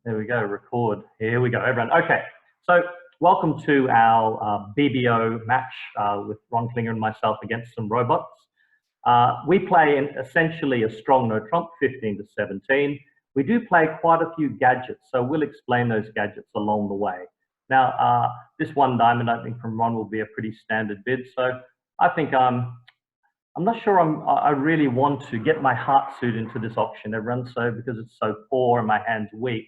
There we go, record. Here we go, everyone. Okay, so welcome to our BBO match with Ron Klinger and myself against some robots. We play in essentially a strong no trump, 15 to 17. We do play quite a few gadgets, so we'll explain those gadgets along the way. Now, this one diamond opening from Ron will be a pretty standard bid, so I think I'm not sure I really want to get my heart suit into this auction, everyone, so because it's so poor and my hand's weak.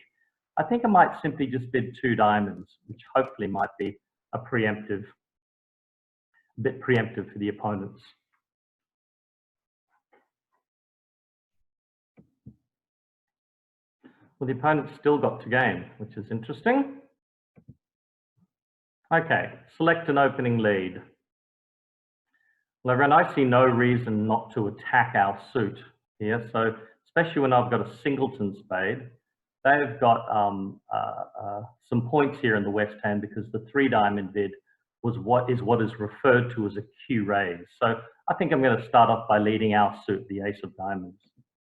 I think I might simply just bid 2 diamonds, which hopefully might be a bit preemptive for the opponents. Well, the opponent's still got to game, which is interesting. Okay, select an opening lead. Well, everyone, I see no reason not to attack our suit here. So, especially when I've got a singleton spade, they've got some points here in the West Hand because the 3 diamond bid was what is referred to as a Q raise. So I think I'm going to start off by leading our suit, the ace of diamonds.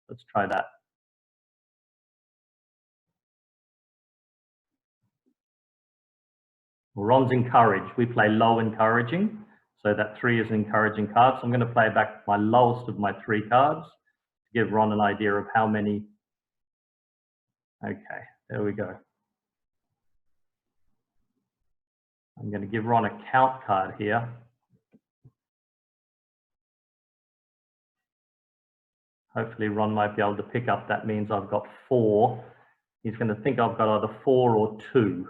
Let's try that. Ron's encouraged. We play low encouraging. So that 3 is an encouraging card. So I'm going to play back my lowest of my 3 cards to give Ron an idea of how many. Okay, there we go. I'm going to give Ron a count card here. Hopefully Ron might be able to pick up. That means I've got 4. He's going to think I've got either 4 or 2.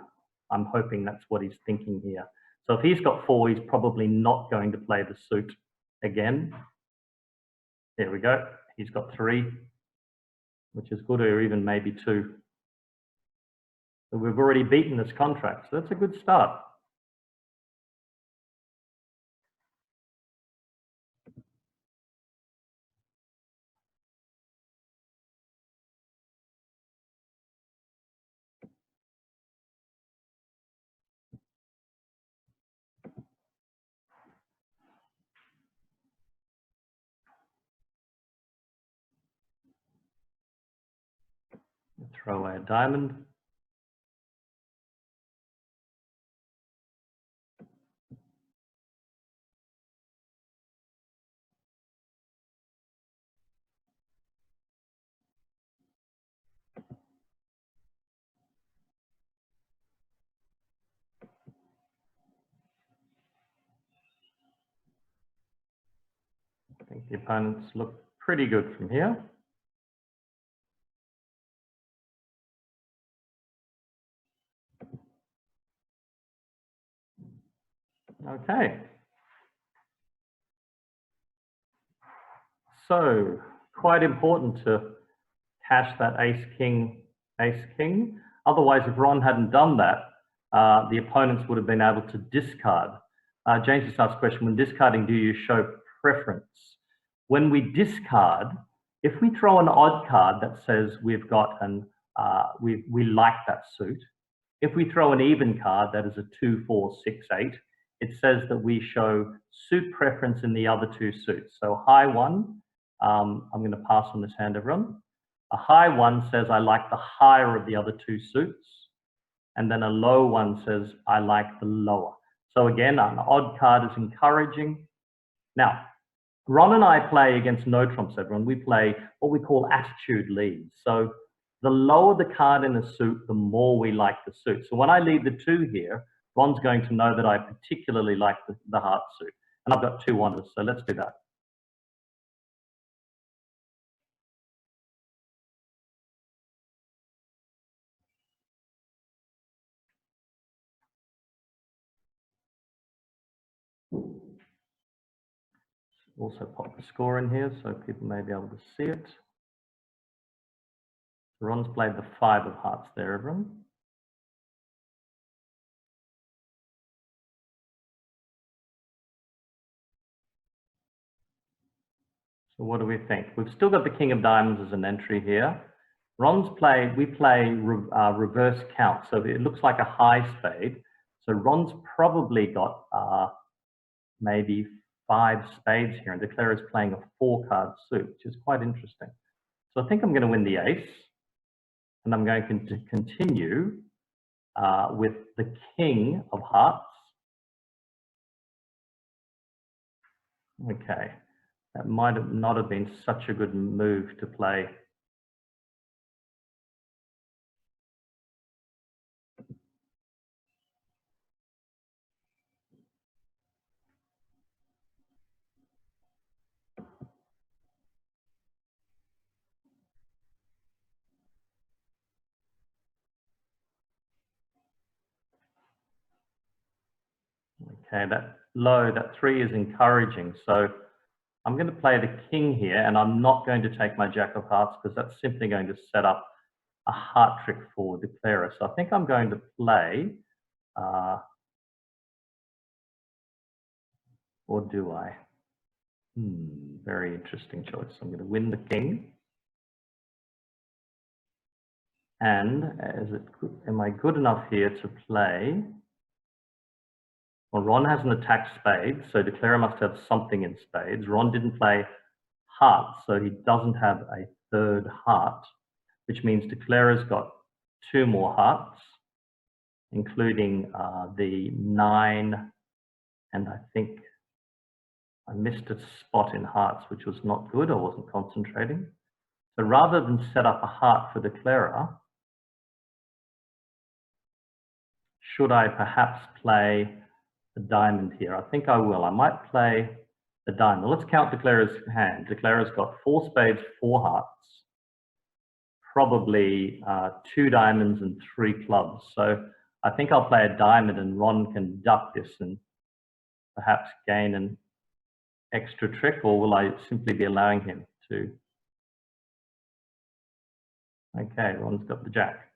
I'm hoping that's what he's thinking here. So if he's got 4, he's probably not going to play the suit again. There we go. He's got 3, which is good, or even maybe 2. So we've already beaten this contract, so that's a good start. Throw away a diamond. I think the opponents look pretty good from here. Okay. So, quite important to cash that ace king. Otherwise, if Ron hadn't done that, the opponents would have been able to discard. James just asked a question, when discarding, do you show preference? When we discard, if we throw an odd card that says we've got an, we like that suit, if we throw an even card that is a 2, 4, 6, 8, it says that we show suit preference in the other 2 suits. So high 1, I'm going to pass on this hand, everyone. A high 1 says I like the higher of the other 2 suits. And then a low 1 says I like the lower. So again, an odd card is encouraging. Now, Ron and I play against no trumps, everyone. We play what we call attitude leads. So the lower the card in a suit, the more we like the suit. So when I lead the 2 here, Ron's going to know that I particularly like the heart suit. And I've got 2 wonders, so let's do that. Also pop the score in here so people may be able to see it. Ron's played the 5 of hearts there, everyone. So what do we think? We've still got the king of diamonds as an entry here. We play reverse count, so it looks like a high spade. So Ron's probably got maybe 5 spades here, and Declare is playing a 4-card suit, which is quite interesting. So I think I'm going to win the ace. And I'm going to continue with the king of hearts. Okay, that might have not have been such a good move to play. Okay, that low, that 3 is encouraging. So I'm going to play the king here, and I'm not going to take my jack of hearts because that's simply going to set up a heart trick for declarer. So I think I'm going to play, or do I? Very interesting choice. I'm going to win the king. And am I good enough here to play? Well, Ron has an attack spade, so declarer must have something in spades. Ron didn't play hearts, so he doesn't have a third heart, which means declarer's got 2 more hearts, including the 9, and I think I missed a spot in hearts, which was not good. I wasn't concentrating. So rather than set up a heart for declarer, should I perhaps play the diamond here? I think I will. I might play the diamond. Let's count declarer's hand. Declarer's got 4 spades, 4 hearts, probably 2 diamonds and 3 clubs. So I think I'll play a diamond and Ron can duck this and perhaps gain an extra trick, or will I simply be allowing him to? Okay, Ron's got the jack.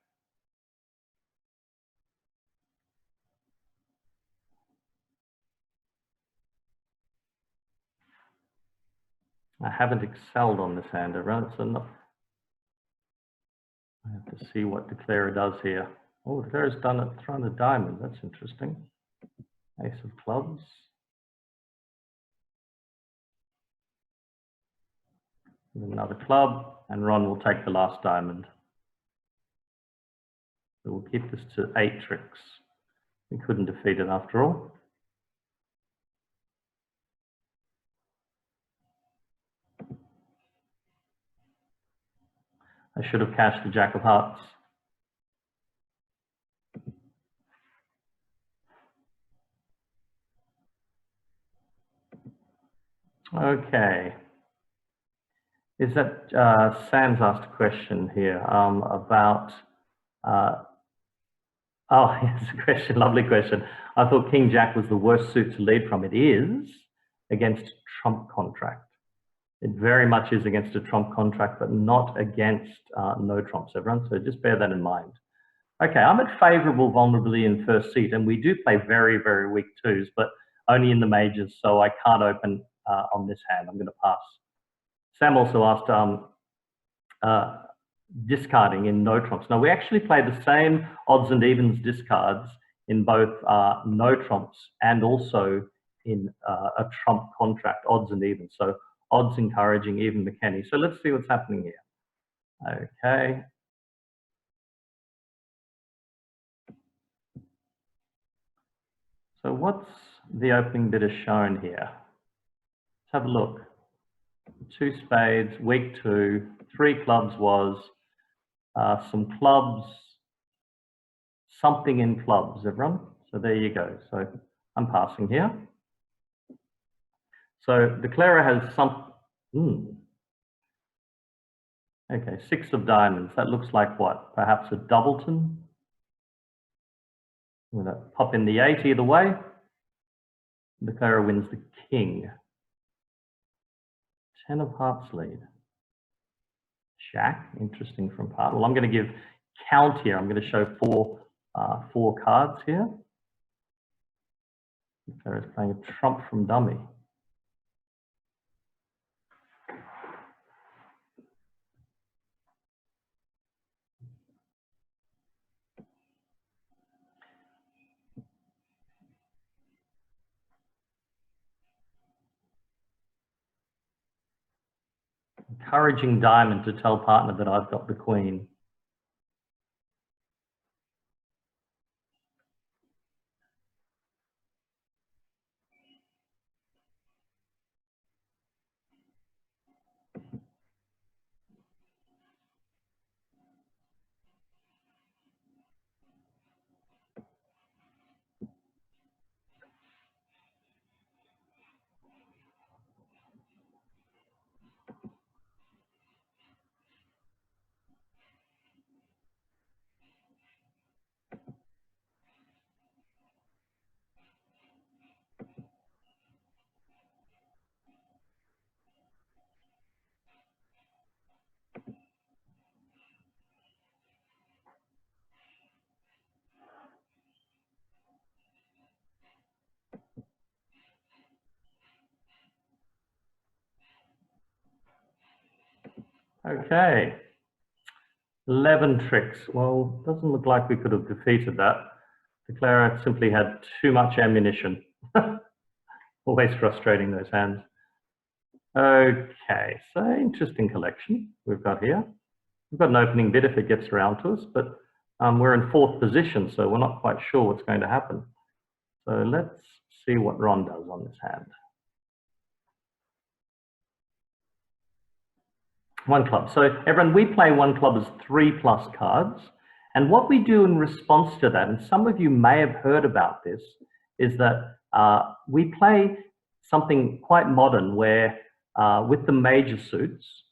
I haven't excelled on this hand, everyone, so not, I have to see what declarer does here. Oh, declarer's done it, thrown a diamond. That's interesting. Ace of clubs. With another club, and Ron will take the last diamond. So we'll keep this to 8 tricks. We couldn't defeat it after all. I should have cashed the jack of hearts. Okay. Is that, Sam's asked a question here about, oh, yes, a question, lovely question. I thought King Jack was the worst suit to lead from. It is against trump contract. It very much is against a trump contract, but not against no trumps, everyone. So just bear that in mind. Okay, I'm at favorable vulnerability in first seat, and we do play very, very weak twos, but only in the majors, so I can't open on this hand. I'm going to pass. Sam also asked discarding in no trumps. Now, we actually play the same odds and evens discards in both no trumps and also in a trump contract, odds and evens. So odds encouraging, even McKenny. So let's see what's happening here. Okay. So what's the opening bidder shown here? Let's have a look. 2 spades, weak 2, 3 clubs was some clubs, something in clubs, everyone. So there you go. So I'm passing here. So declarer has some, okay, 6 of diamonds. That looks like what? Perhaps a doubleton? I'm going to pop in the 8 either way. Declarer wins the king. 10 of hearts lead. Jack, interesting from part. Well, I'm going to give count here. I'm going to show 4 cards here. Declarer is playing a trump from dummy. Encouraging diamond to tell partner that I've got the queen. Okay, 11 tricks. Well, doesn't look like we could have defeated that. Declarer simply had too much ammunition. Always frustrating, those hands. Okay, so interesting collection we've got here. We've got an opening bid if it gets around to us, but we're in 4th position, so we're not quite sure what's going to happen. So let's see what Ron does on this hand. 1 club. So everyone, we play 1 club as 3+ cards. And what we do in response to that, and some of you may have heard about this, is that we play something quite modern where with the major suits,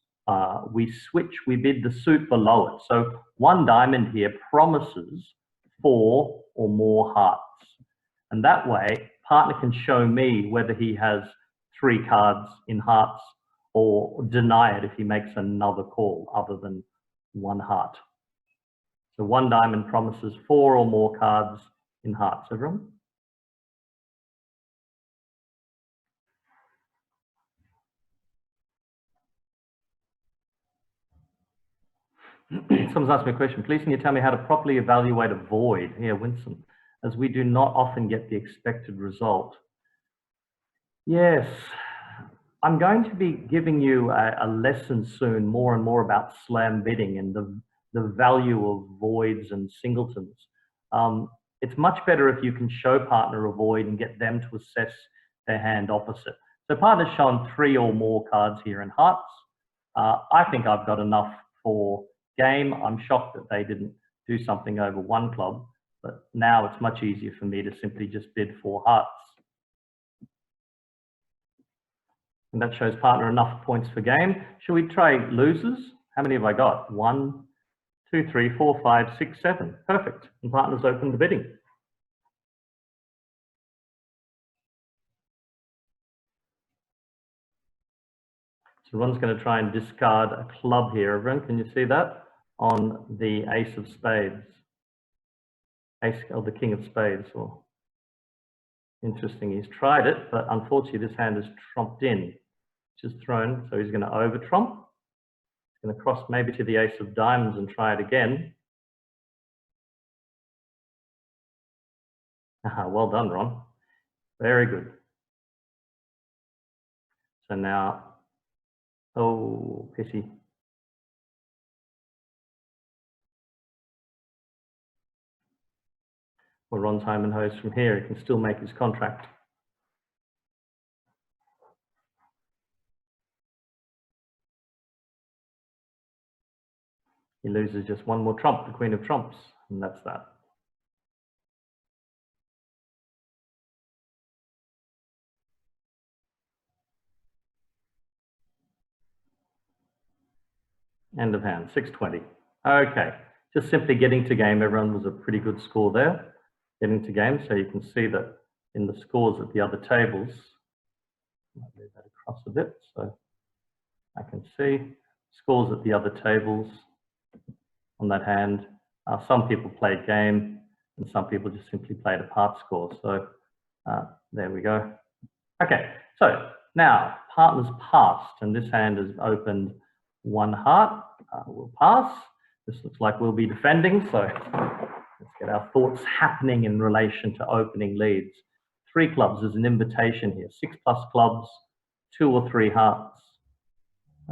we bid the suit below it. So 1 diamond here promises 4 or more hearts. And that way, partner can show me whether he has 3 cards in hearts or deny it if he makes another call other than 1 heart. So 1 diamond promises 4 or more cards in hearts, everyone. Someone's asked me a question. Please can you tell me how to properly evaluate a void? Here, Winston, as we do not often get the expected result. Yes, I'm going to be giving you a lesson soon more and more about slam bidding and the value of voids and singletons. It's much better if you can show partner a void and get them to assess their hand opposite. So partner's shown 3 or more cards here in hearts. I think I've got enough for game. I'm shocked that they didn't do something over 1 club, but now it's much easier for me to simply just bid 4 hearts. And that shows partner enough points for game. Should we try losers? How many have I got? 1, 2, 3, 4, 5, 6, 7. Perfect. And partner's open the bidding. So Ron's going to try and discard a club here. Everyone, can you see that? On the ace of spades. Ace of the king of spades. Or interesting, he's tried it, but unfortunately this hand is trumped in, which is thrown. So he's going to over trump. He's going to cross maybe to the ace of diamonds and try it again. Well done, Ron. Very good. So now, oh, pity. Well, Ron's home and hose from here. He can still make his contract. He loses just 1 more trump, the queen of trumps, and that's that. End of hand, 620. Okay, just simply getting to game, everyone, was a pretty good score there. Getting to game, so you can see that in the scores at the other tables, I'll move that across a bit so I can see scores at the other tables on that hand. Some people played game and some people just simply played a part score. So there we go. Okay, so now partner's passed and this hand has opened 1 heart. We'll pass. This looks like we'll be defending. So let's get our thoughts happening in relation to opening leads. 3 clubs is an invitation here. 6+ clubs, 2 or 3 hearts.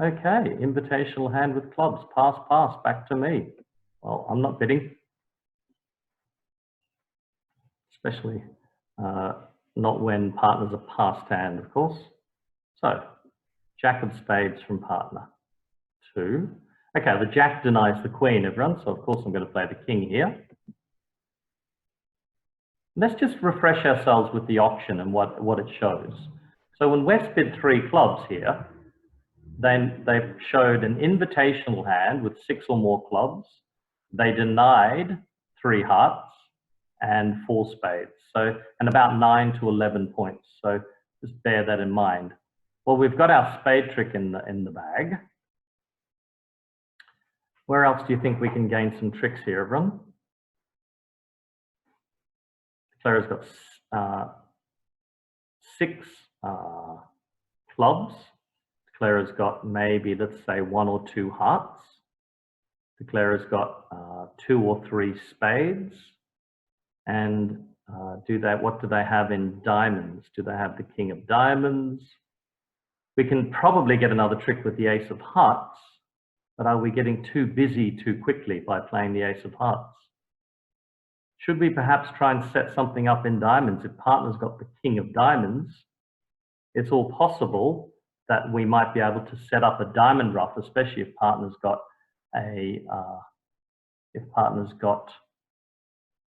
Okay, invitational hand with clubs. Pass, pass, back to me. Well, I'm not bidding. Especially not when partner's a passed hand, of course. So, jack of spades from partner. 2. Okay, the jack denies the queen, everyone. So, of course, I'm going to play the king here. Let's just refresh ourselves with the auction and what it shows. So, when West bid 3 clubs here, then they showed an invitational hand with 6 or more clubs. They denied 3 hearts and 4 spades. So, and about 9 to 11 points. So just bear that in mind. Well, we've got our spade trick in the bag. Where else do you think we can gain some tricks here, everyone? Clara's got 6 clubs. declarer's got maybe, let's say, 1 or 2 hearts. Declarer's got 2 or 3 spades. And what do they have in diamonds? Do they have the king of diamonds? We can probably get another trick with the ace of hearts, but are we getting too busy too quickly by playing the ace of hearts? Should we perhaps try and set something up in diamonds? If partner's got the king of diamonds, it's all possible that we might be able to set up a diamond ruff, especially if partner's got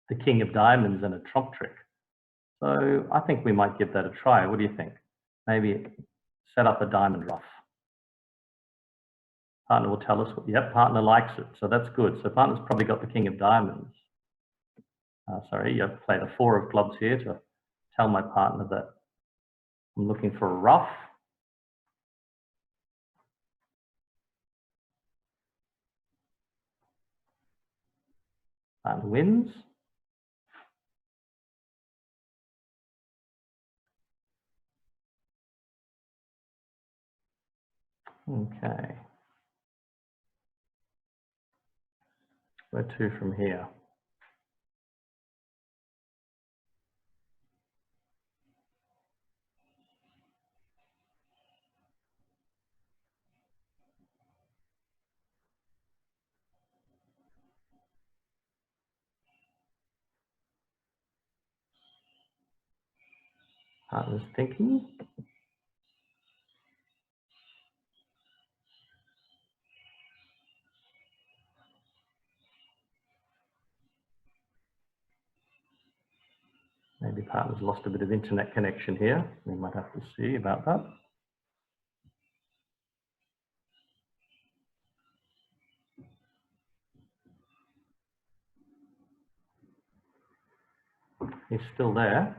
the king of diamonds and a trump trick. So I think we might give that a try. What do you think? Maybe set up a diamond ruff. Partner will tell us, yep, partner likes it. So that's good. So partner's probably got the king of diamonds. Sorry, I've played a 4 of clubs here to tell my partner that I'm looking for a ruff. Partner wins. Okay. Where to from here? Partner's thinking. Maybe partner's lost a bit of internet connection here. We might have to see about that. He's still there.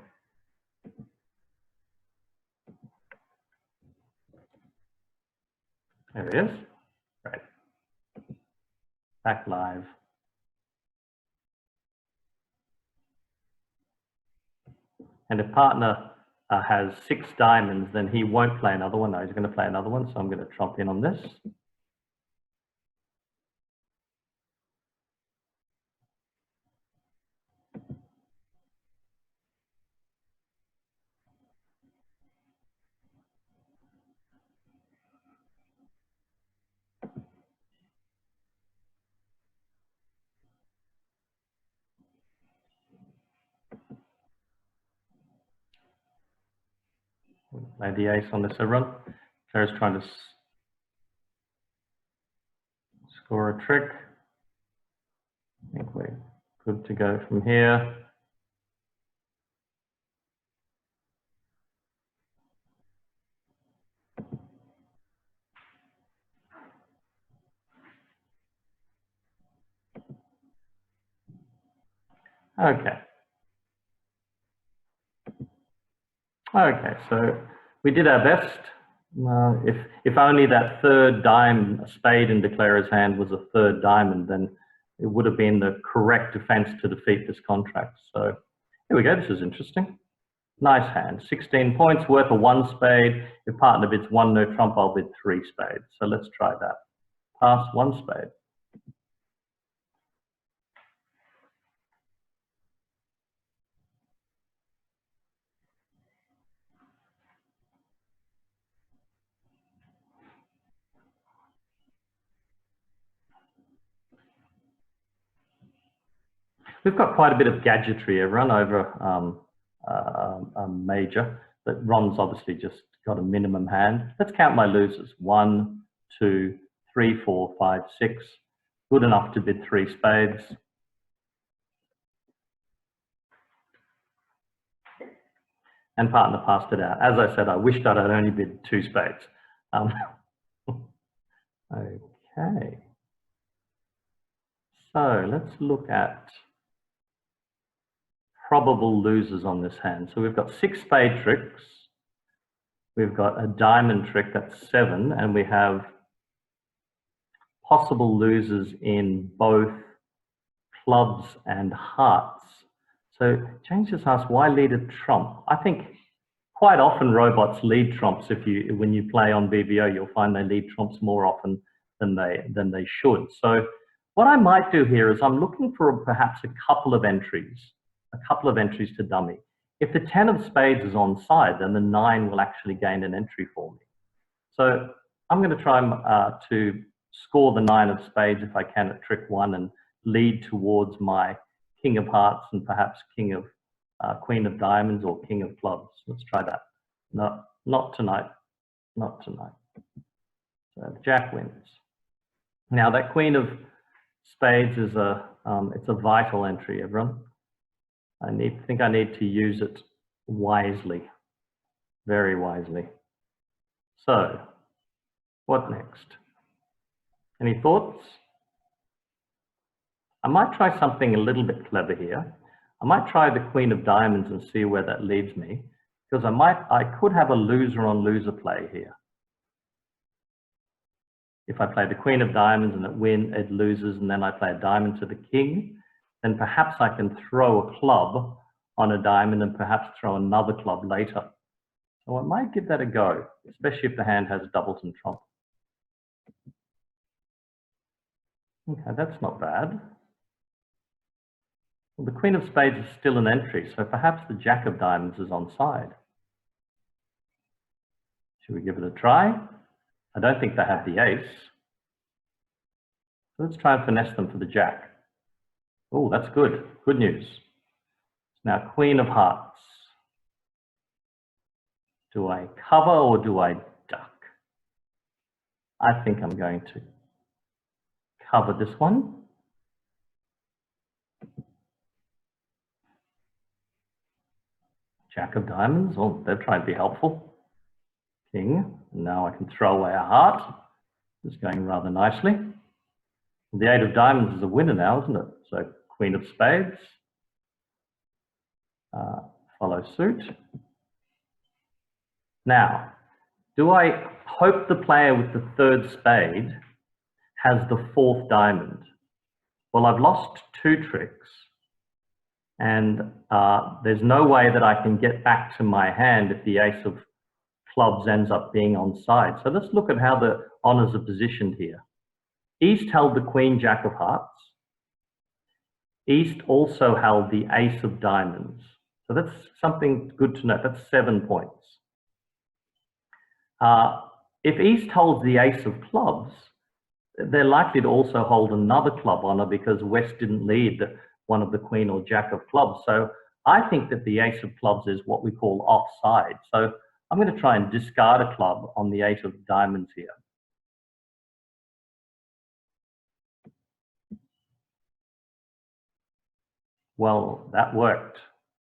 There he is. Great. Back live. And if partner has 6 diamonds, then he won't play another one. No, he's going to play another one. So I'm going to trump in on this. Play the ace on this, everyone. Claire's trying to score a trick. I think we're good to go from here. Okay. Okay, so we did our best. If only that 3rd spade in declarer's hand was a 3rd diamond, then it would have been the correct defense to defeat this contract. So here we go. This is interesting. Nice hand. 16 points, worth a 1 spade. If partner bids 1 no trump, I'll bid 3 spades. So let's try that. Pass 1 spade. We've got quite a bit of gadgetry, everyone, over a major, but Ron's obviously just got a minimum hand. Let's count my losers. 1, 2, 3, 4, 5, 6. Good enough to bid 3 spades. And partner passed it out. As I said, I wished I'd only bid 2 spades. Okay. So let's look at probable losers on this hand. So we've got 6 spade tricks. We've got a diamond trick, that's 7, and we have possible losers in both clubs and hearts. So James just asked, why lead a trump? I think quite often robots lead trumps. When you play on BBO, you'll find they lead trumps more often than they should. So what I might do here is I'm looking for perhaps a couple of entries to dummy. If the 10 of spades is on side, then the 9 will actually gain an entry for me. So I'm going to try to score the 9 of spades if I can at trick 1 and lead towards my king of hearts and perhaps queen of diamonds or king of clubs. Let's try that. No, not tonight. Not tonight. So jack wins. Now that queen of spades is it's a vital entry, everyone. I think I need to use it wisely, very wisely. So, what next? Any thoughts? I might try something a little bit clever here. I might try the queen of diamonds and see where that leads me, because I could have a loser on loser play here. If I play the queen of diamonds and it loses, and then I play a diamond to the king, then perhaps I can throw a club on a diamond and perhaps throw another club later. So I might give that a go, especially if the hand has doubleton trump. Okay, that's not bad. Well, the queen of spades is still an entry, so perhaps the jack of diamonds is on side. Should we give it a try? I don't think they have the ace. So let's try and finesse them for the jack. Oh, that's good. Good news. Now, queen of hearts. Do I cover or do I duck? I think I'm going to cover this one. Jack of diamonds. Oh, they're trying to be helpful. King. Now I can throw away a heart. It's going rather nicely. The 8 of diamonds is a winner now, isn't it? So queen of spades. Follow suit. Now, do I hope the player with the 3rd spade has the 4th diamond? Well, I've lost 2 tricks, and there's no way that I can get back to my hand if the ace of clubs ends up being on side. So let's look at how the honors are positioned here. East held the queen jack of hearts. East also held the ace of diamonds. So that's something good to know. That's 7 points. If East holds the ace of clubs, they're likely to also hold another club honor because West didn't lead one of the queen or jack of clubs. So I think that the ace of clubs is what we call offside. So I'm going to try and discard a club on the 8 of diamonds here. Well, that worked.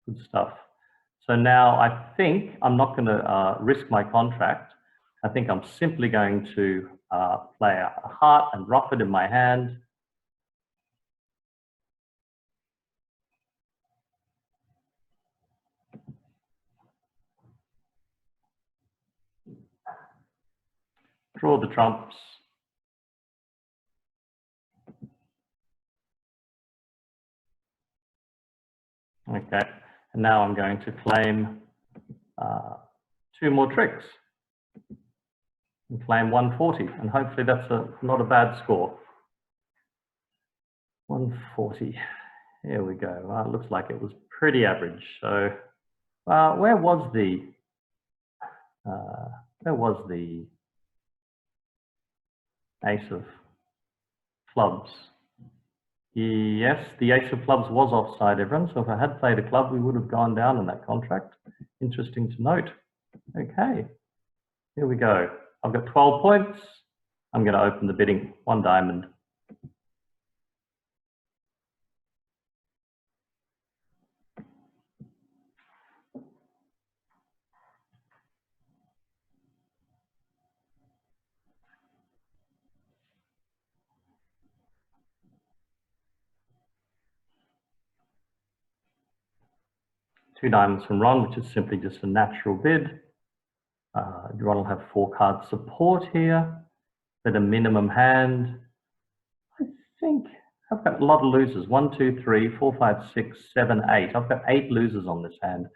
Good stuff. So now I think I'm not going to risk my contract. I think I'm simply going to play a heart and rough it in my hand. Draw the trumps. Okay, and now I'm going to claim 2 more tricks. And claim 140, and hopefully that's not a bad score. 140. Here we go. Well, it looks like it was pretty average. So, where was the ace of clubs? Yes, the ace of clubs was offside, everyone. So if I had played a club, we would have gone down in that contract. Interesting to note. Okay, here we go. I've got 12 points. I'm going to open the bidding. 1 diamond. Two diamonds from Ron, which is simply just a natural bid. Ron will have 4 card support here, but a minimum hand. I think I've got a lot of losers. 1, 2, 3, 4, 5, 6, 7, 8. I've got 8 losers on this hand.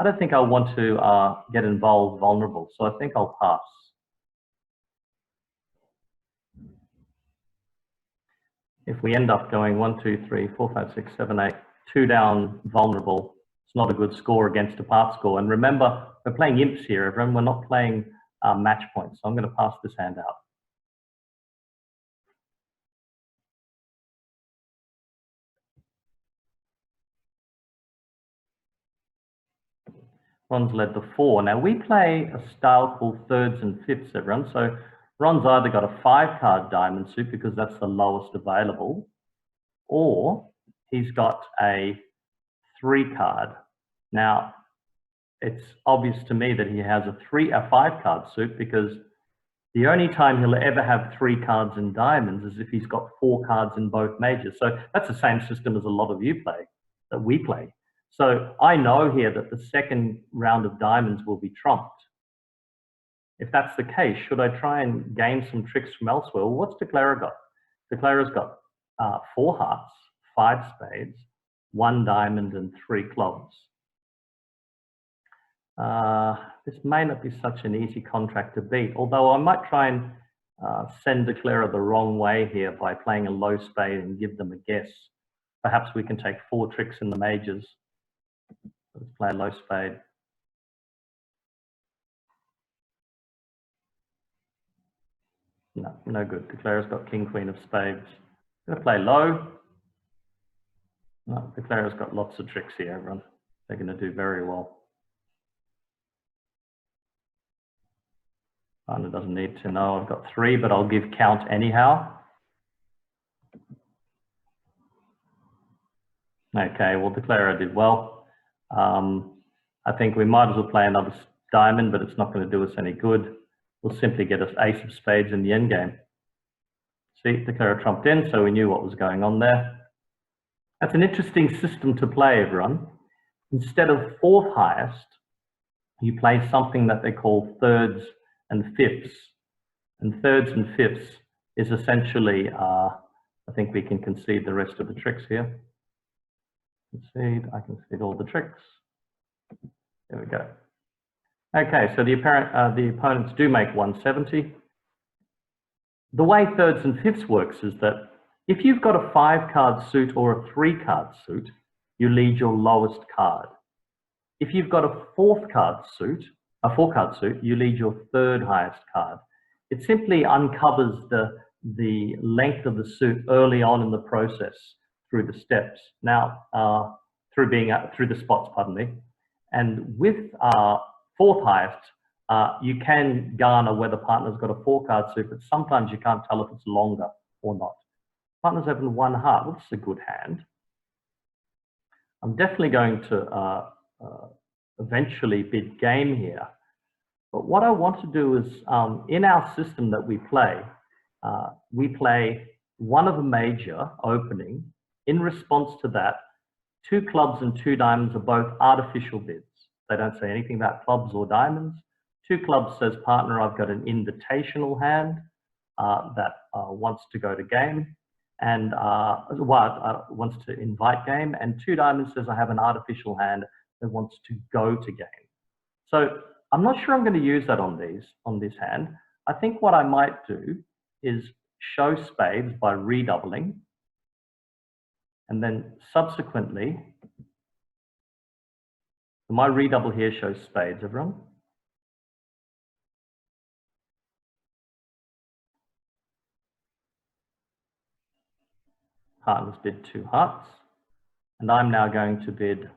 I don't think I want to get involved vulnerable, so I think I'll pass. If we end up going 1, 2, 3, 4, 5, 6, 7, 8, 2 down vulnerable, it's not a good score against a part score. And remember, we're playing imps here, everyone. We're not playing match points. So I'm going to pass this hand out. Ron's led the 4. Now we play a style called thirds and fifths, everyone. So Ron's either got a 5-card diamond suit because that's the lowest available, or he's got a 3-card. Now, it's obvious to me that he has a 5-card suit because the only time he'll ever have 3 cards in diamonds is if he's got 4 cards in both majors. So that's the same system as a lot of you play, that we play. So I know here that the second round of diamonds will be trumped. If that's the case, should I try and gain some tricks from elsewhere? Well, what's Klinger got? Klinger's got 4 hearts, 5 spades, 1 diamond, and 3 clubs. This may not be such an easy contract to beat, although I might try and send Klinger the wrong way here by playing a low spade and give them a guess. Perhaps we can take 4 tricks in the majors. Let's play a low spade. No, no good. Klinger's got king, queen of spades. I'm going to play low. No, Klinger's got lots of tricks here, everyone. They're going to do very well. Partner doesn't need to know I've got 3, but I'll give count anyhow. Okay, well, Klinger did well. I think we might as well play another diamond, but it's not going to do us any good. We'll simply get us ace of spades in the end game. See, Klinger trumped in, so we knew what was going on there. That's an interesting system to play, everyone. Instead of 4th highest, you play something that they call thirds and fifths. And thirds and fifths is essentially, I think we can concede the rest of the tricks here. Concede, I concede all the tricks. There we go. Okay, so the opponents do make 170. The way thirds and fifths works is that if you've got a 5-card suit or a 3-card suit, you lead your lowest card. If you've got a 4-card suit, you lead your 3rd highest card. It simply uncovers the length of the suit early on in the process through the steps. Now, through the spots, pardon me. And with 4th highest, you can garner whether partner's got a 4-card suit, but sometimes you can't tell if it's longer or not. Partner's opened 1 heart. Well, this is a good hand. I'm definitely going to eventually bid game here. But what I want to do is, in our system that we play one of a major opening. In response to that, 2 clubs and 2 diamonds are both artificial bids. They don't say anything about clubs or diamonds. 2 clubs says, partner, I've got an invitational hand that wants to go to game and wants to invite game. And 2 diamonds says, I have an artificial hand that wants to go to game. So I'm not sure I'm going to use that on this hand. I think what I might do is show spades by redoubling. And then subsequently, my redouble here shows spades, everyone. Partners bid 2 hearts. And I'm now going to bid,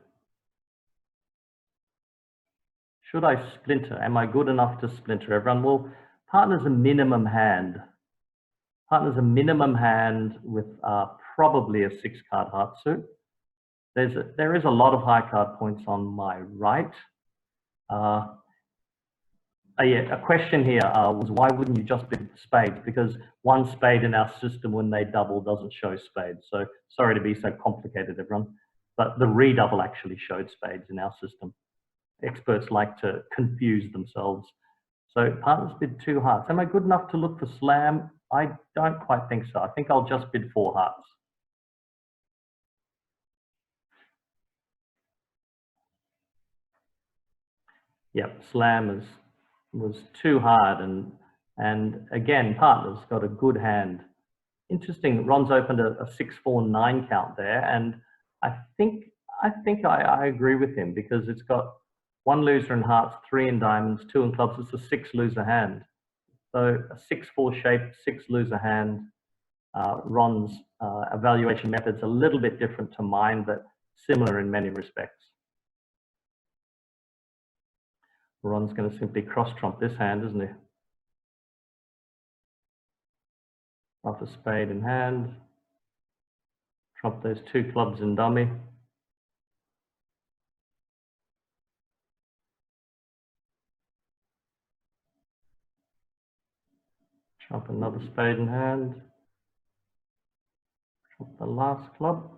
should I splinter? Am I good enough to splinter, everyone? Well, partner's a minimum hand. Partner's a minimum hand with probably a 6-card heart suit. There is a lot of high card points on my right. Yeah, a question here was why wouldn't you just bid spades? Because 1 spade in our system when they double doesn't show spades. So sorry to be so complicated, everyone, but the redouble actually showed spades in our system. Experts like to confuse themselves. So partners bid 2 hearts. Am I good enough to look for slam? I don't quite think so. I think I'll just bid 4 hearts. Yep, slam was too hard, and again, partner's got a good hand. Interesting. Ron's opened a 6-4-9 count there, and I think I agree with him because it's got one loser in hearts, 3 in diamonds, 2 in clubs. It's a 6 loser hand. So a 6-4 shape, 6 loser hand. Ron's evaluation method's a little bit different to mine, but similar in many respects. Ron's going to simply cross trump this hand, isn't he? Off a spade in hand. Trump those 2 clubs in dummy. Trump another spade in hand. Trump the last club.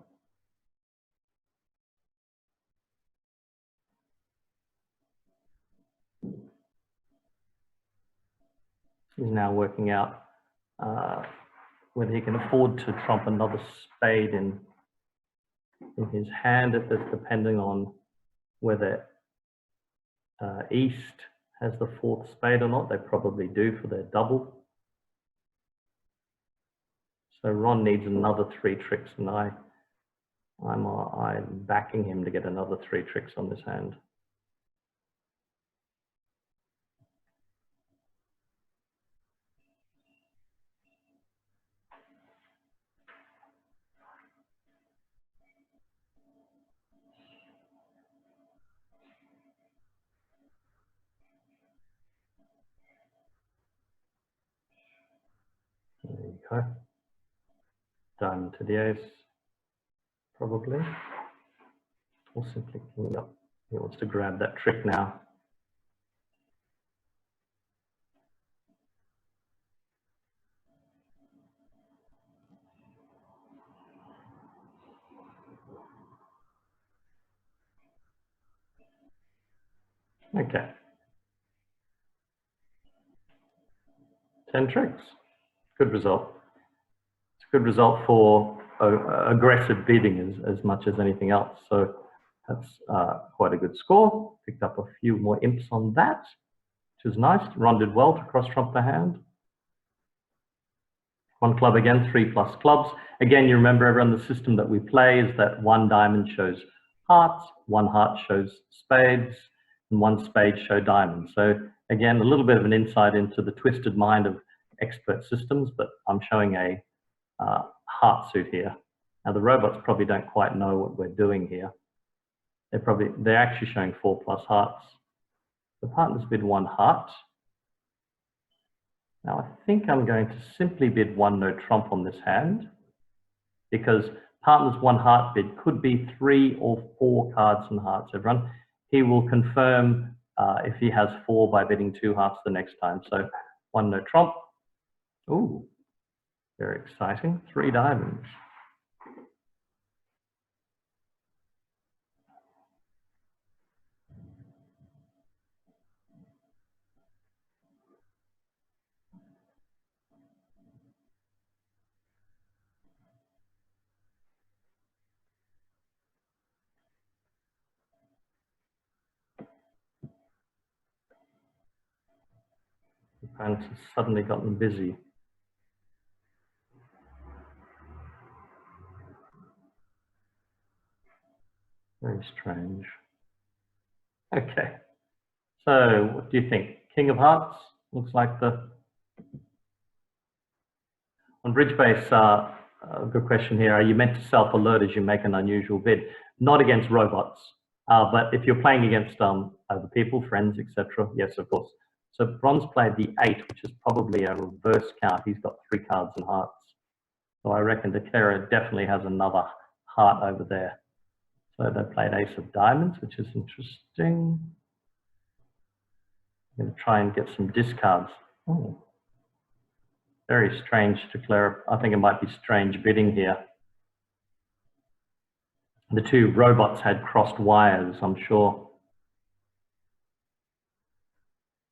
He's now working out whether he can afford to trump another spade in his hand, depending on whether East has the 4th spade or not. They probably do for their double. So Ron needs another 3 tricks, and I'm backing him to get another 3 tricks on this hand. There you go. Diamond to the ace, probably. Or simply king up. He wants to grab that trick now. Okay. 10 tricks. Good result. It's a good result for aggressive bidding as much as anything else. So that's quite a good score. Picked up a few more imps on that, which is nice. Ron did well to cross trump the hand. 1 club again, 3 plus clubs. Again, you remember everyone, the system that we play is that 1 diamond shows hearts, 1 heart shows spades, and 1 spade show diamonds. So again, a little bit of an insight into the twisted mind of expert systems, but I'm showing a heart suit here. Now the robots probably don't quite know what we're doing here. They're actually showing 4 plus hearts. The partner's bid 1 heart. Now I think I'm going to simply bid 1 no trump on this hand, because partner's 1 heart bid could be 3 or 4 cards and hearts, everyone. He will confirm if he has 4 by bidding 2 hearts the next time. So 1 no trump. Ooh, very exciting. 3 diamonds. And it's suddenly gotten busy. Very strange. Okay. So what do you think? King of hearts? Looks like the... On bridge base, good question here. Are you meant to self-alert as you make an unusual bid? Not against robots, but if you're playing against other people, friends, etc., yes, of course. So Bronze played the 8, which is probably a reverse count. He's got 3 cards and hearts. So I reckon Klinger definitely has another heart over there. So they played ace of diamonds, which is interesting. I'm going to try and get some discards. Oh, very strange to Klinger. I think it might be strange bidding here. The 2 robots had crossed wires, I'm sure.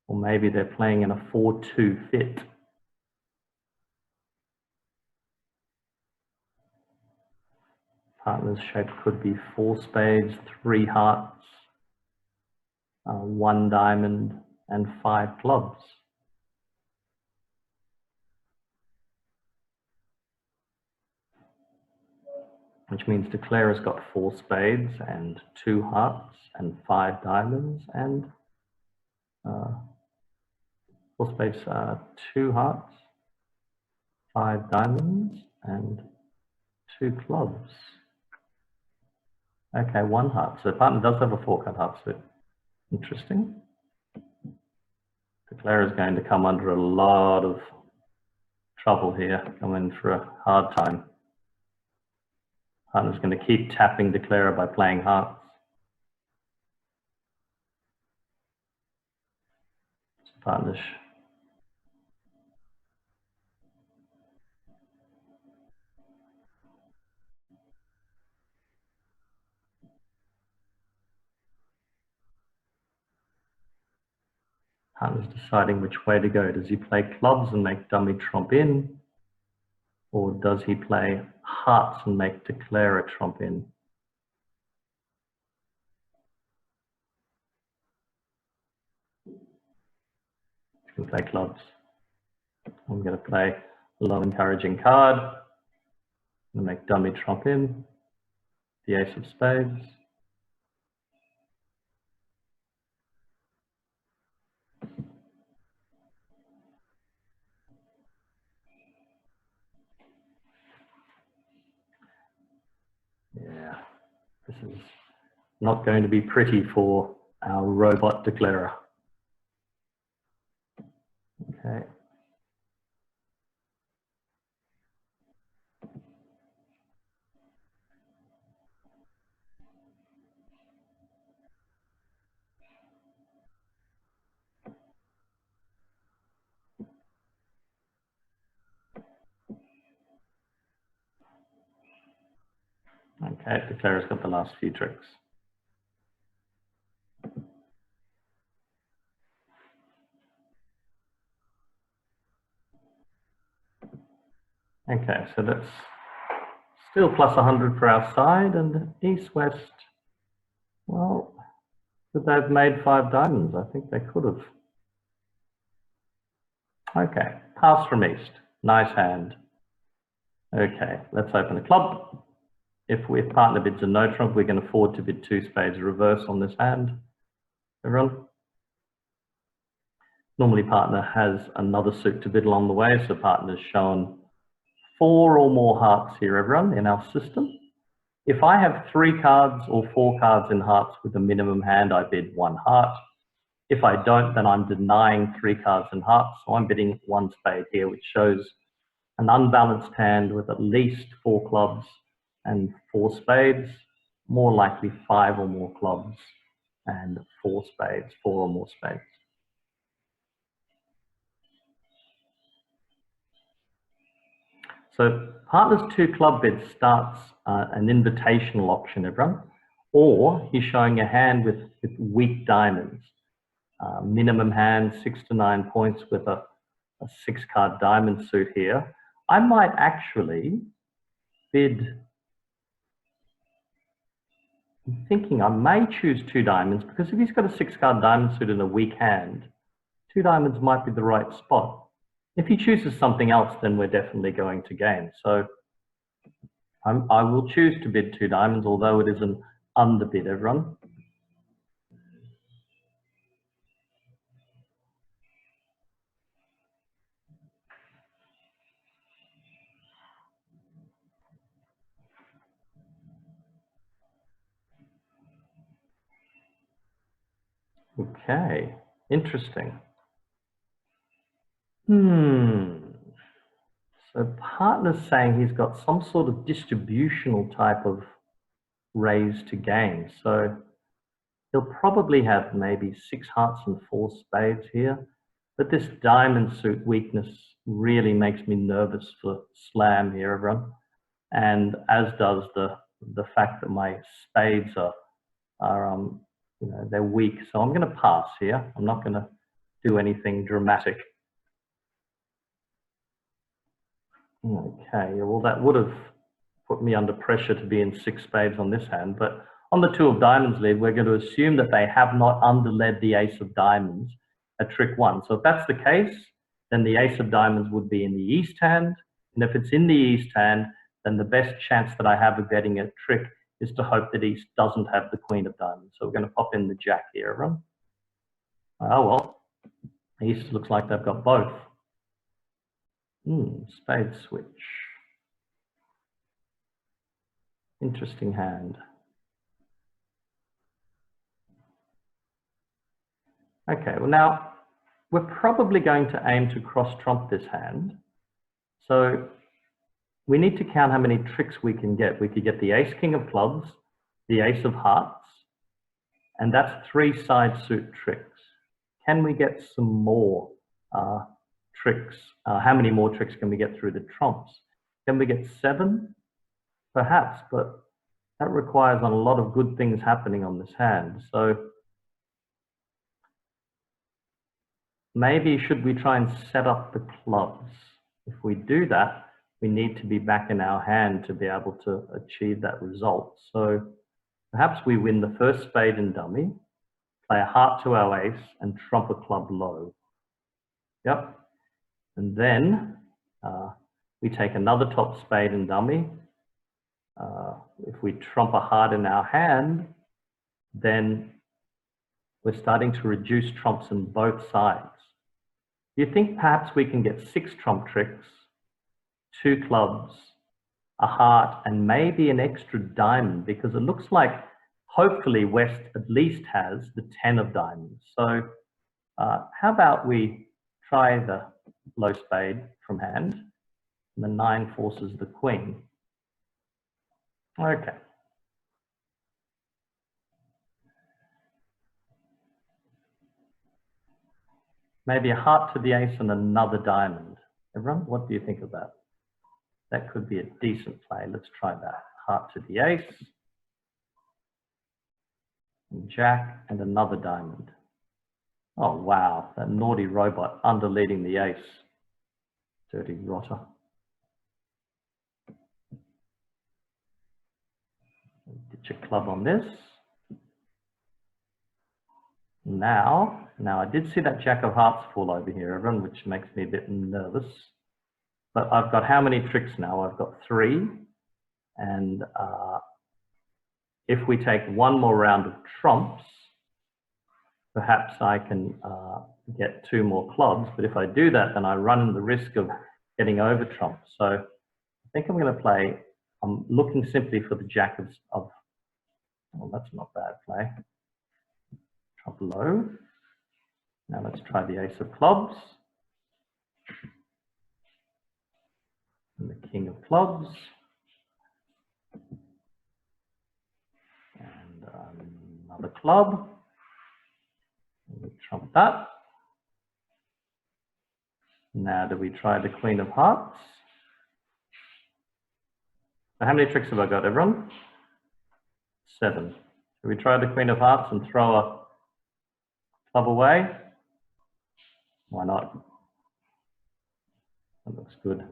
Or maybe they're playing in a 4-2 fit. Partner's shape could be 4 spades, 3 hearts. 1 diamond and 5 clubs. Which means Declarer's got 4 spades and 2 hearts and 5 diamonds and 4 spades, 2 hearts, 5 diamonds and 2 clubs. Okay, 1 heart. So partner does have a 4-card heart suit. Interesting. Declarer is going to come under a lot of trouble here, coming for a hard time. Partner's going to keep tapping Declarer by playing hearts. Partner's deciding which way to go. Does he play clubs and make dummy trump in? Or does he play hearts and make Declarer trump in? He's going to play clubs. I'm going to play a low encouraging card. I'm going to make dummy trump in. The ace of spades. Yeah, this is not going to be pretty for our robot Declarer. Okay. Okay, Declarer's got the last few tricks. Okay, so that's still plus 100 for our side, and East-West, well, could they have made 5 diamonds? I think they could have. Okay, pass from East. Nice hand. Okay, let's open a club. If partner bids a no trump, we can afford to bid 2 spades reverse on this hand. Everyone? Normally partner has another suit to bid along the way, so partner's shown 4 or more hearts here, everyone, in our system. If I have 3 cards or 4 cards in hearts with a minimum hand, I bid 1 heart. If I don't, then I'm denying 3 cards in hearts, so I'm bidding 1 spade here, which shows an unbalanced hand with at least 4 clubs and 4 spades, more likely 5 or more clubs and 4 spades, 4 or more spades. So partner's 2 club bid starts an invitational auction, everyone, or he's showing a hand with weak diamonds. Minimum hand, 6 to 9 points with a 6-card diamond suit here. I might actually bid, I'm thinking I may choose 2 diamonds, because if he's got a 6-card diamond suit in a weak hand, 2 diamonds might be the right spot. If he chooses something else, then we're definitely going to gain. So I will choose to bid 2 diamonds, although it is an underbid, everyone. Okay, interesting. So partner's saying he's got some sort of distributional type of raise to gain. So he'll probably have maybe 6 hearts and 4 spades here. But this diamond suit weakness really makes me nervous for slam here, everyone. And as does the fact that my spades are you know, they're weak. So I'm going to pass here. I'm not going to do anything dramatic. Okay, well, that would have put me under pressure to be in 6 spades on this hand, but On the 2 of diamonds lead, we're going to assume that they have not underled the ace of diamonds at trick 1. So if that's the case, then the ace of diamonds would be in the east hand. And if it's in the east hand, then the best chance that I have of getting a trick is to hope that east doesn't have the queen of diamonds. So we're going to pop in the jack here, everyone. Oh, well, east looks like they've got both. Spade switch. Interesting hand. Okay, well now, we're probably going to aim to cross-trump this hand. So we need to count how many tricks we can get. We could get the ace king of clubs, the ace of hearts, and that's 3 side suit tricks. Can we get some more tricks? How many more tricks can we get through the trumps? Can we get 7? Perhaps, but that requires a lot of good things happening on this hand. So maybe should we try and set up the clubs? If we do that, we need to be back in our hand to be able to achieve that result. So perhaps we win the first spade and dummy, play a heart to our ace, and trump a club low. Yep. And then we take another top spade and dummy. If we trump a heart in our hand, then we're starting to reduce trumps on both sides. Do you think perhaps we can get 6 trump tricks, 2 clubs, a heart, and maybe an extra diamond? Because it looks like hopefully West at least has the 10 of diamonds. So how about we try the low spade from hand, and the 9 forces the queen. Okay. Maybe a heart to the ace and another diamond. Everyone, what do you think of that? That could be a decent play. Let's try that. Heart to the ace, and jack, and another diamond. Oh, wow. That naughty robot underleading the ace. Dirty rotter. Ditch a club on this. Now I did see that jack of hearts fall over here, everyone, which makes me a bit nervous. But I've got how many tricks now? I've got 3. And if we take one more round of trumps, perhaps I can get 2 more clubs. But if I do that, then I run the risk of getting over trumps. So I think I'm going to play, I'm looking simply for the jack of well, that's not bad play. Trump low. Now let's try the ace of clubs. And the king of clubs. And another club. And we trump that. Now do we try the queen of hearts? So how many tricks have I got, everyone? 7. Do we try the queen of hearts and throw a club away? Why not? That looks good.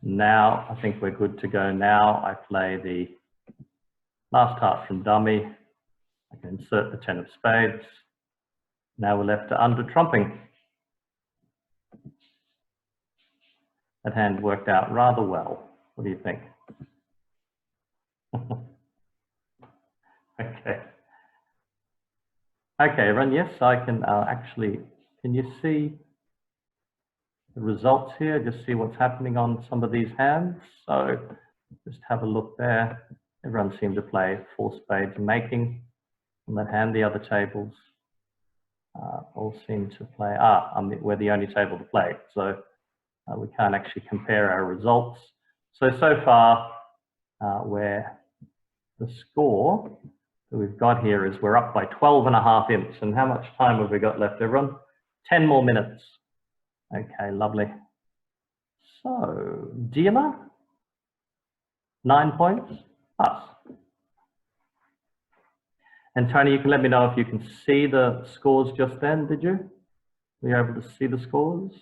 Now I think we're good to go. Now I play the last heart from dummy. I can insert the 10 of spades. Now we're left to under trumping. That hand worked out rather well. What do you think? Okay. Okay, everyone, yes, I can actually, can you see the results here? Just see what's happening on some of these hands. So just have a look there. Everyone seemed to play 4 spades making on that hand. The other tables all seem to play, we're the only table to play. So we can't actually compare our results. So far, where the score that we've got here is we're up by 12.5 imps. And how much time have we got left, everyone? 10 more minutes. Okay, lovely. So, dealer, 9 points, us. And Tony, you can let me know if you can see the scores just then, did you? Were you able to see the scores?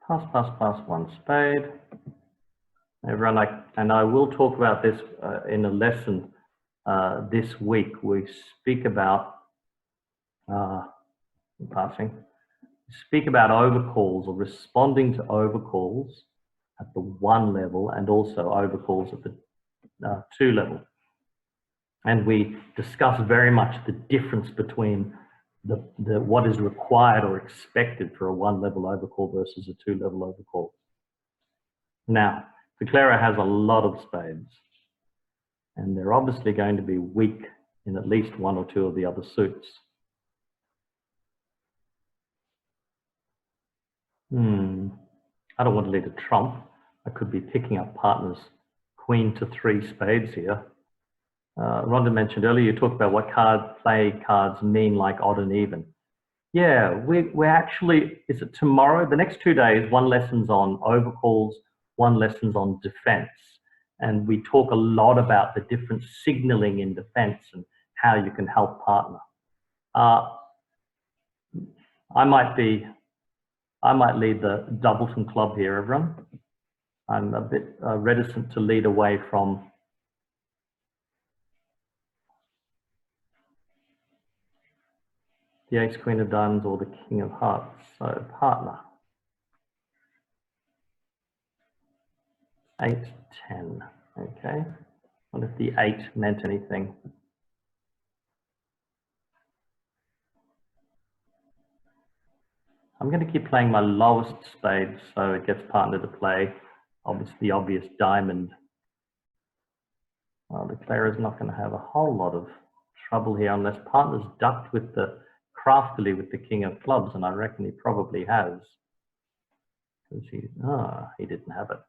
pass, one spade. Everyone, and I will talk about this in a lesson this week. We speak about overcalls or responding to overcalls at the 1 level and also overcalls at the 2 level. And we discuss very much the difference between what is required or expected for a 1 level overcall versus a 2 level overcall. Now, the declarer has a lot of spades, and they're obviously going to be weak in at least 1 or 2 of the other suits. I don't want to lead a trump. I could be picking up partner's queen to 3 spades here. Rhonda mentioned earlier, you talked about what play cards mean, like odd and even. Yeah, we're actually, is it tomorrow? The next 2 days, one lesson's on overcalls, one lesson's on defense. And we talk a lot about the different signaling in defense and how you can help partner. I might lead the Doubleton Club here, everyone. I'm a bit reticent to lead away from the ace, queen of diamonds, or the king of hearts. So partner. 8, 10. Okay. What if the 8 meant anything? I'm going to keep playing my lowest spade so it gets partner to play obviously the obvious diamond. Well, the player is not going to have a whole lot of trouble here unless partner's ducked with craftily with the king of clubs, and I reckon he probably has. Because he didn't have it.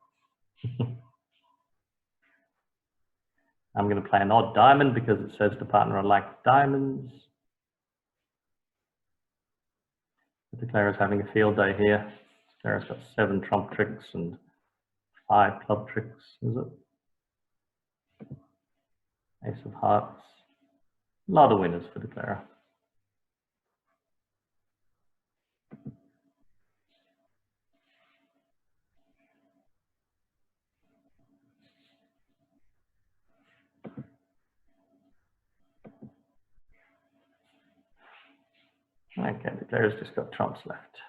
I'm going to play an odd diamond because it says to partner I like diamonds. The declarer's having a field day here. The declarer's got 7 trump tricks and 5 club tricks, is it? Ace of hearts. A lot of winners for the declarer. Okay, the declarer's just got trumps left.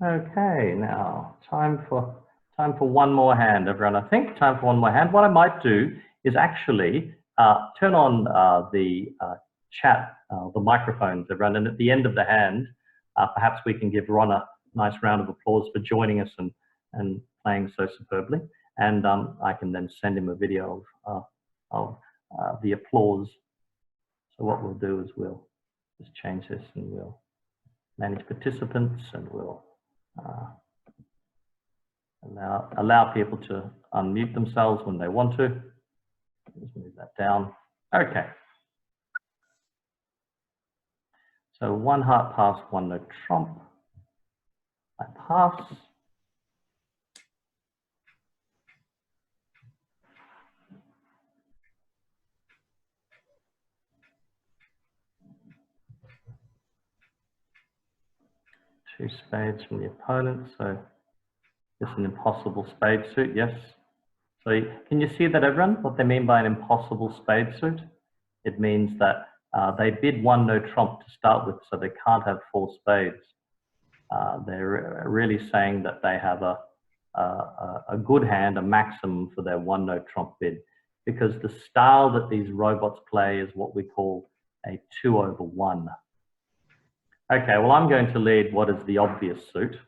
Okay, now time for one more hand, everyone. I think time for one more hand. What I might do is actually turn on the chat, the microphones, everyone, and at the end of the hand, perhaps we can give Ron a nice round of applause for joining us and playing so superbly. And I can then send him a video of the applause. So what we'll do is we'll just change this and we'll manage participants and we'll allow people to unmute themselves when they want to. Just move that down. Okay. So 1 heart pass, 1 no trump. I pass. Two spades from the opponent. So this is an impossible spade suit, yes. So can you see that, everyone? What they mean by an impossible spade suit? It means that they bid 1 no trump to start with, so they can't have 4 spades. They're really saying that they have a good hand, a maximum for their 1 no trump bid, because the style that these robots play is what we call a 2/1. Okay, well, I'm going to lead what is the obvious suit,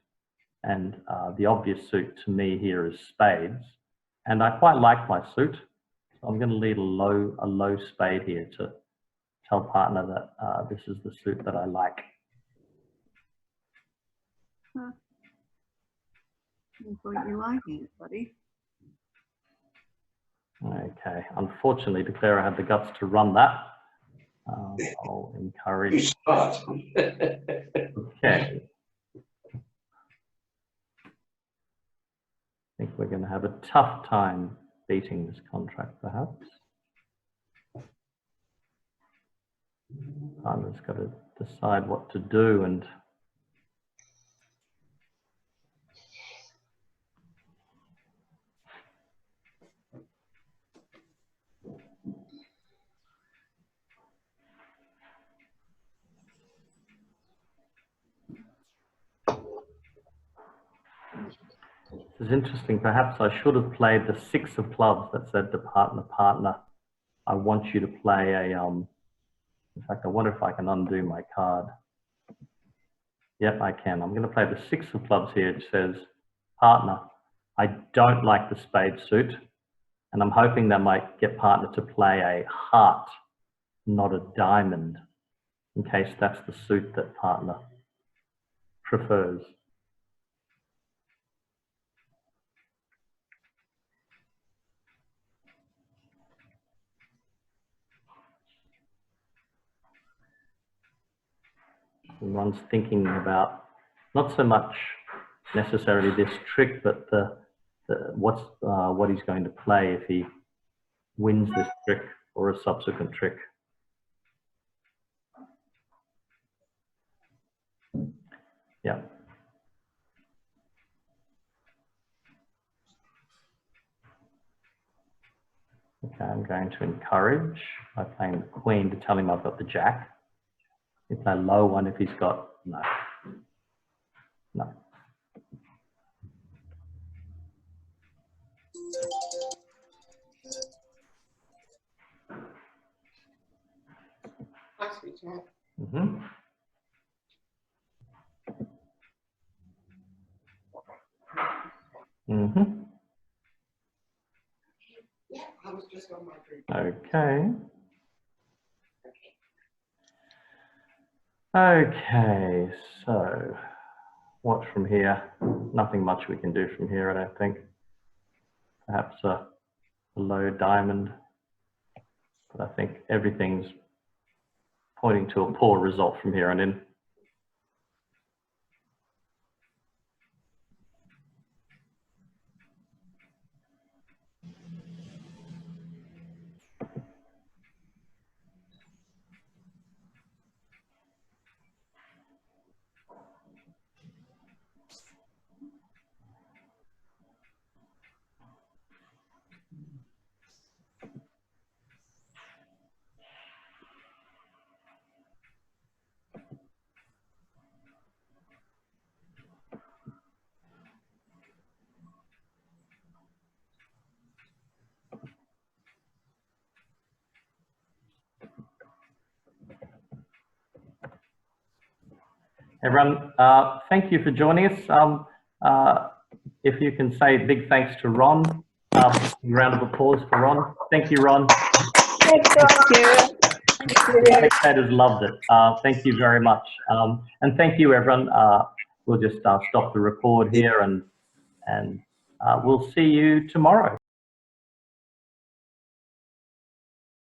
and the obvious suit to me here is spades, and I quite like my suit, so I'm going to lead a low spade here to tell partner that this is the suit that I like. Huh. I thought you liked it, buddy. Okay, unfortunately, declarer had the guts to run that. I'll encourage. Okay. I think we're going to have a tough time beating this contract, perhaps. Partner's got to decide what to do, and this is interesting. Perhaps I should have played the 6 of clubs that said to partner, I want you to play a, in fact, I wonder if I can undo my card. Yep, I can. I'm going to play the 6 of clubs here. It says, partner, I don't like the spade suit. And I'm hoping that might get partner to play a heart, not a diamond, in case that's the suit that partner prefers. And one's thinking about not so much necessarily this trick, but what he's going to play if he wins this trick or a subsequent trick. Yeah. Okay, I'm going to encourage by playing the queen to tell him I've got the jack. You play a low one if he's got no. No. Mm-hmm. Mm-hmm. Yeah, I was just on my drink. Okay. Okay, so what from here? Nothing much we can do from here, I don't think. Perhaps a low diamond, but I think everything's pointing to a poor result from here on in. Everyone, thank you for joining us. If you can say big thanks to Ron, round of applause for Ron. Thank you, Ron. Thank you. The spectators loved it. Thank you very much. And thank you, everyone. We'll just stop the record here and we'll see you tomorrow.